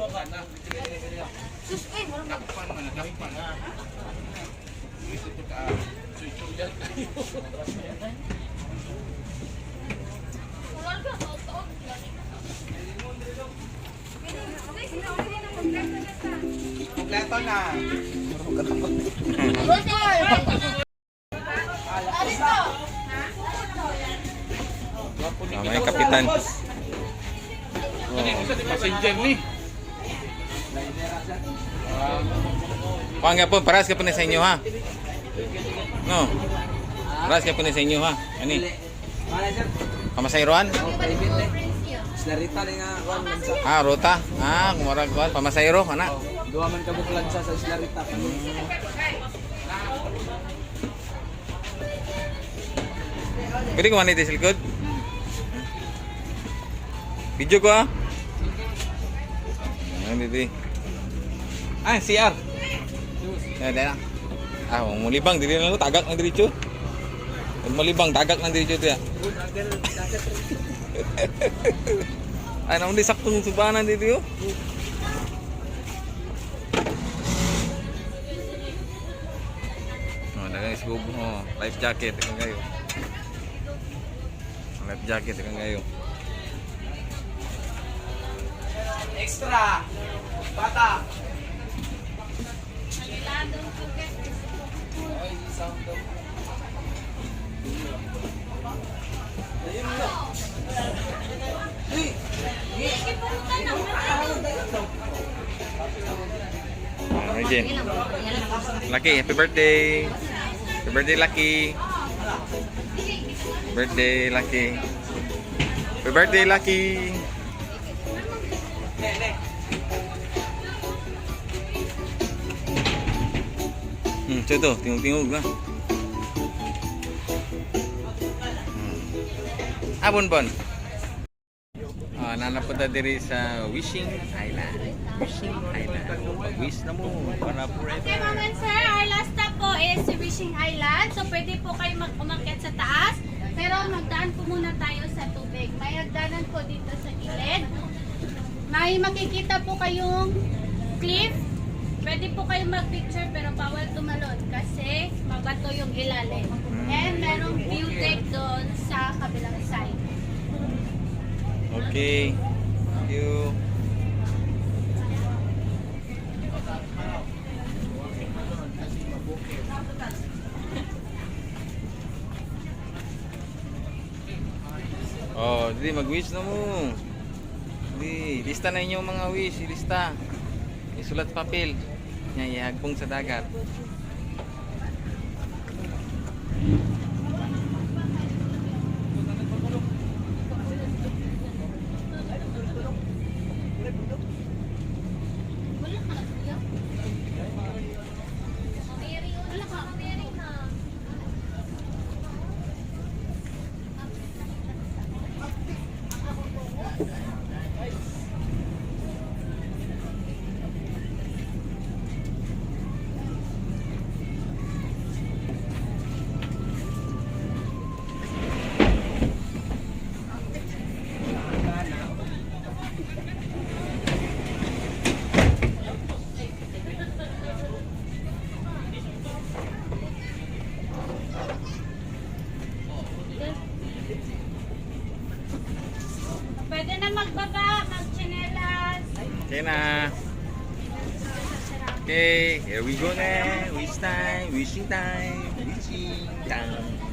Sus, ay, walang Nakpan man, nakpan. Ito ka, suy-suyan kayo. wala ka, taon-taon. Kompleto na. May kapitan. Passenger ni. Kuha nga po, paras ka po na sa inyo ha. No. Paras ka po na sa inyo ha. Ani? Pamasayroan? Islarita na nga kuan sa. Ah, ruta. Ah, kumurag kuan pamasayro ana. Duha man ka buklan sa Islarita. Pwede ko manit sa likod. Video ko ah. Ano dito? Ah, CR. Ya, ah, mulibang dili lang tagak nang diretso. Mulibang tagak nang diretso dia. Ano di saktong subanan dito yo. Oh, dagang scuba oh, life jacket kan kayo. Life jacket kan kayo. Extra. Bata. Regine. Lucky, happy birthday. Happy birthday, Lucky. Birthday, Lucky. Happy birthday, Lucky. Ito, tingog-tingog na. Abon-bon. Nanapunta diri sa Wishing Island. Wishing Island. Wish na mo para forever. Okay, ma'am and sir, our last stop po is Wishing Island. So, pwede po kayo umakyat sa taas. Pero magdaan po muna tayo sa tubig. May hagdanan po dito sa gilid. May makikita po kayong cliff. Pwede po kayo mag-picture pero bawal tumalon kasi mabato yung ilalim. And merong view deck doon sa kabilang side. Okay. Thank you. Oh, di mag-wish na mo. Di, lista na inyong mga wish, lista. Isulat papel. Nya ihagbong sa dagat. Pwede na magbaba, magchinelas. Okay na. Okay, here we go na. Wish time, wishing time, wishing time.